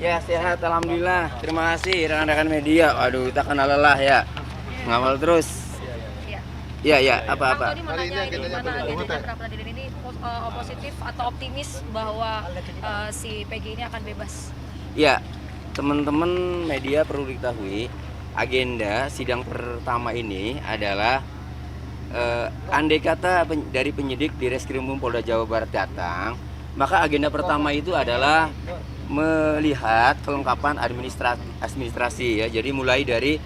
Ya sehat, alhamdulillah. Terima kasih rekan-rekan media. Waduh, kita kena lelah ya. Ngawal terus. Iya, iya. Apa-apa? Bang Tony mau nanya ini gimana agendanya pra peradilan ini positif atau optimis bahwa si Peggy ini akan bebas? Ya, teman-teman media perlu diketahui agenda sidang pertama ini adalah andai kata dari penyidik di Reskrimum Polda Jawa Barat datang, maka agenda pertama itu adalah melihat kelengkapan administrasi ya. Jadi mulai dari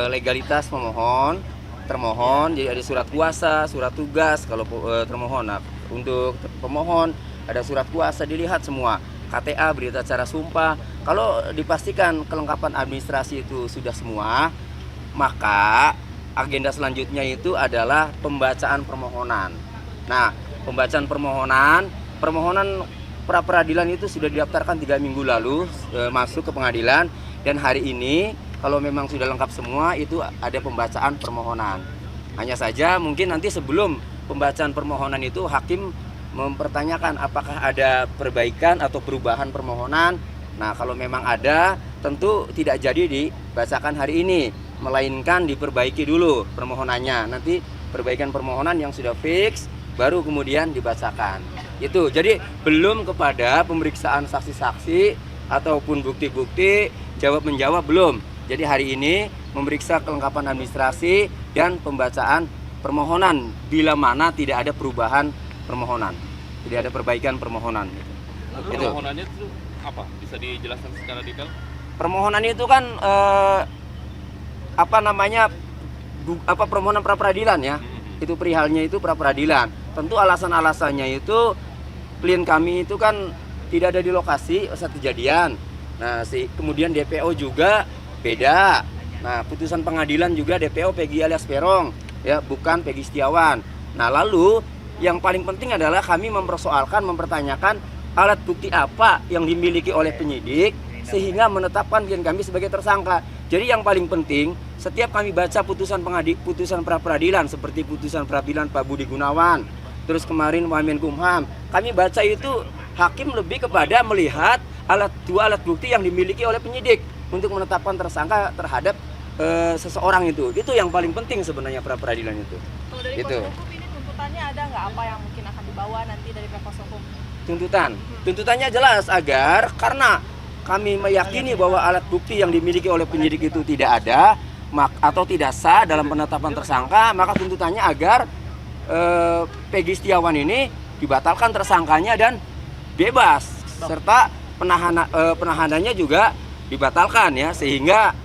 legalitas pemohon, termohon, jadi ada surat kuasa, surat tugas kalau termohon. Nah, untuk pemohon ada surat kuasa, dilihat semua. KTA, berita acara sumpah. Kalau dipastikan kelengkapan administrasi itu sudah semua, maka agenda selanjutnya itu adalah pembacaan permohonan. Nah, pembacaan permohonan pra peradilan itu sudah didaftarkan 3 minggu lalu masuk ke pengadilan, dan hari ini kalau memang sudah lengkap semua itu ada pembacaan permohonan. Hanya saja mungkin nanti sebelum pembacaan permohonan itu hakim mempertanyakan apakah ada perbaikan atau perubahan permohonan. Nah, kalau memang ada tentu tidak jadi dibacakan hari ini, melainkan diperbaiki dulu permohonannya. Nanti perbaikan permohonan yang sudah fix baru kemudian dibacakan. Itu. Jadi belum kepada pemeriksaan saksi-saksi ataupun bukti-bukti, jawab-menjawab belum. Jadi hari ini memeriksa kelengkapan administrasi dan pembacaan permohonan bila mana tidak ada perubahan permohonan, tidak ada perbaikan permohonan. Itu. Permohonannya itu apa? Bisa dijelaskan secara detail? Permohonan itu kan permohonan pra peradilan ya. Itu perihalnya itu pra peradilan. Tentu alasan-alasannya itu klien kami itu kan tidak ada di lokasi saat kejadian. Nah, kemudian DPO juga beda. Nah, putusan pengadilan juga DPO Peggy alias Peron ya, bukan Peggy Setiawan. Nah, lalu yang paling penting adalah kami mempertanyakan alat bukti apa yang dimiliki oleh penyidik sehingga menetapkan klien kami sebagai tersangka. Jadi yang paling penting, setiap kami baca putusan pra peradilan seperti putusan peradilan Pak Budi Gunawan, terus kemarin Wamenkumham, kami baca itu hakim lebih kepada melihat dua alat bukti yang dimiliki oleh penyidik untuk menetapkan tersangka terhadap seseorang itu. Itu yang paling penting sebenarnya pra peradilan itu. Kalau dari Gitu. kuasa hukum ini tuntutannya ada nggak apa yang mungkin akan dibawa nanti dari pihak kuasa hukum? Tuntutannya jelas agar karena kami meyakini bahwa alat bukti yang dimiliki oleh penyidik itu tidak ada atau tidak sah dalam penetapan tersangka, maka tuntutannya agar Peggy Setiawan ini dibatalkan tersangkanya dan bebas, serta penahanannya juga dibatalkan ya, sehingga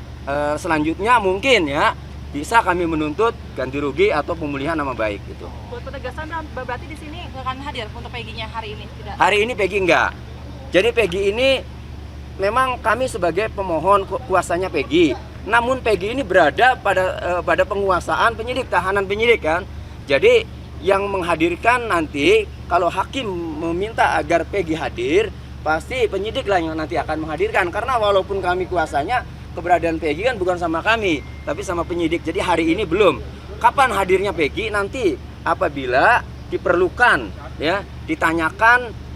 selanjutnya mungkin ya bisa kami menuntut ganti rugi atau pemulihan nama baik gitu. Buat penegasan, berarti di sini nggak akan hadir untuk Peggy-nya hari ini? Tidak. Hari ini Peggy enggak. Jadi Peggy ini memang kami sebagai pemohon kuasanya Peggy. Namun Peggy ini berada pada penguasaan penyidik, tahanan penyidik kan. Jadi yang menghadirkan nanti kalau hakim meminta agar Peggy hadir, pasti penyidik lah yang nanti akan menghadirkan. Karena walaupun kami kuasanya, keberadaan Peggy kan bukan sama kami, tapi sama penyidik. Jadi hari ini belum. Kapan hadirnya Peggy? Nanti apabila diperlukan ya, ditanyakan,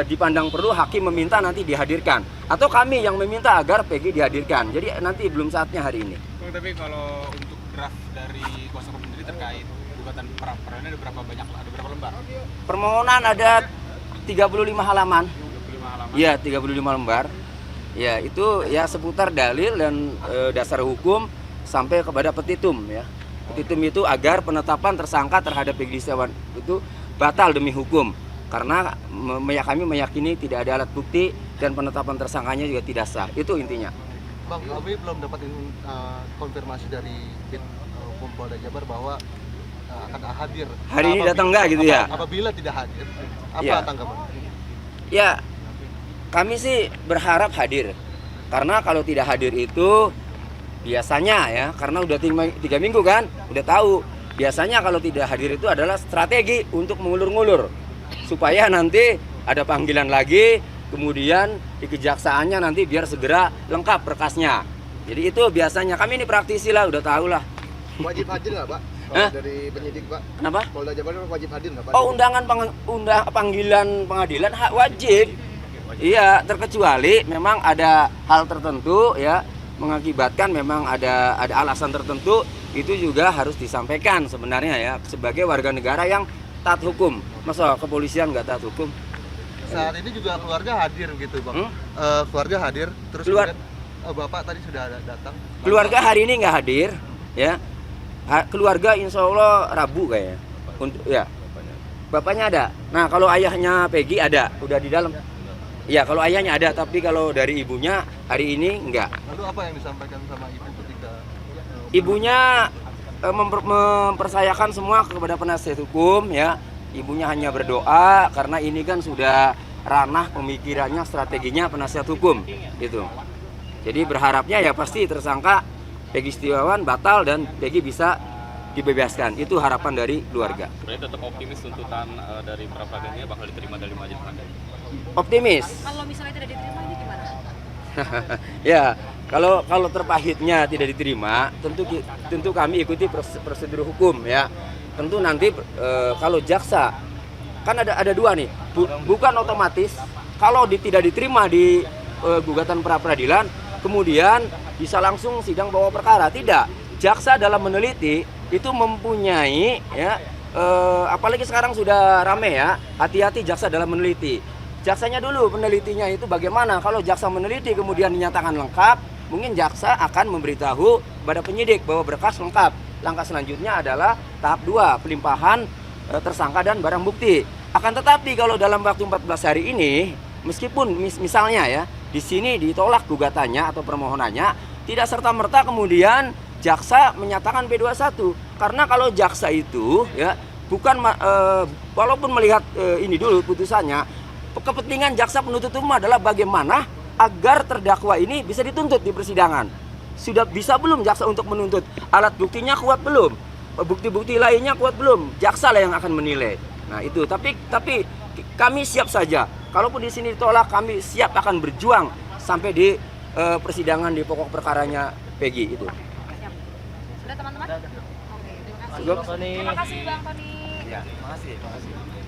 dipandang perlu, hakim meminta nanti dihadirkan, atau kami yang meminta agar Peggy dihadirkan. Jadi nanti belum saatnya hari ini. Tapi kalau untuk draft dari kuasa hukum sendiri terkait gugatan pra peradilan ada berapa banyak? Ada berapa lembar? Permohonan ada 35 halaman. 25 halaman. Iya, 35 lembar. Ya, itu ya seputar dalil dan dasar hukum sampai kepada petitum ya. Petitum itu agar penetapan tersangka terhadap Peggy Setiawan itu batal demi hukum. Karena kami meyakini tidak ada alat bukti dan penetapan tersangkanya juga tidak sah. Itu intinya. Bang, kami belum dapat konfirmasi dari Hukum Polda Jabar bahwa akan hadir. Hari ini datang enggak gitu ya? Apabila tidak hadir, apa Ya. tanggapan? Ya, kami sih berharap hadir. Karena kalau tidak hadir itu biasanya ya, karena udah 3 minggu kan, udah tahu. Biasanya kalau tidak hadir itu adalah strategi untuk mengulur-ngulur. Supaya nanti ada panggilan lagi, kemudian di kejaksaannya nanti biar segera lengkap berkasnya. Jadi itu biasanya, kami ini praktisi lah, udah tahu lah. Wajib hadir nggak, Pak? Hah? Dari penyidik, Pak? Kenapa? Polda Jabar wajib hadir nggak, Pak? Oh, undangan panggilan pengadilan wajib. Iya, terkecuali memang ada hal tertentu ya mengakibatkan memang ada alasan tertentu, itu juga harus disampaikan sebenarnya ya sebagai warga negara yang taat hukum. Masa kepolisian nggak taat hukum? Saat ini juga keluarga hadir gitu bang. Keluarga hadir, terus kemudian, bapak tadi sudah datang. Keluarga hari ini nggak hadir, ya. Keluarga insya Allah Rabu kayaknya. Untuk ya, bapaknya ada. Nah kalau ayahnya Peggy ada, udah di dalam. Ya kalau ayahnya ada, tapi kalau dari ibunya hari ini enggak. Lalu apa yang disampaikan sama ibu ketika Ibunya mempercayakan semua kepada penasihat hukum ya. Ibunya hanya berdoa karena ini kan sudah ranah pemikirannya, strateginya penasihat hukum gitu. Jadi berharapnya ya pasti tersangka Peggy Setiawan batal dan Peggy bisa dibebaskan. Itu harapan dari keluarga. Berarti tetap optimis tuntutan dari pra peradilannya bakal diterima dari majelis hakim. Optimis. Kalau misalnya tidak diterima ini gimana? Ya, kalau terpahitnya tidak diterima, tentu kami ikuti prosedur hukum ya. Tentu nanti kalau jaksa kan ada dua nih, bukan otomatis kalau tidak diterima di gugatan pra peradilan, kemudian bisa langsung sidang bawa perkara. Tidak, jaksa dalam meneliti itu mempunyai ya, apalagi sekarang sudah rame ya, hati-hati jaksa dalam meneliti. Jaksanya dulu penelitinya itu bagaimana. Kalau jaksa meneliti kemudian dinyatakan lengkap, mungkin jaksa akan memberitahu kepada penyidik bahwa berkas lengkap. Langkah selanjutnya adalah tahap 2, pelimpahan tersangka dan barang bukti. Akan tetapi kalau dalam waktu 14 hari ini, meskipun misalnya ya, di sini ditolak gugatannya atau permohonannya, tidak serta-merta kemudian jaksa menyatakan P21. Karena kalau jaksa itu ya bukan walaupun melihat ini dulu putusannya, kepentingan jaksa penuntut umum adalah bagaimana agar terdakwa ini bisa dituntut di persidangan. Sudah bisa belum jaksa untuk menuntut? Alat buktinya kuat belum? Bukti-bukti lainnya kuat belum? Jaksa lah yang akan menilai. Nah itu. Tapi kami siap saja. Kalaupun di sini ditolak, kami siap akan berjuang sampai di persidangan di pokok perkaranya Peggy itu. Sudah teman-teman? Oke, terima kasih. Cukup? Terima kasih Bang Tony. Ya, terima kasih.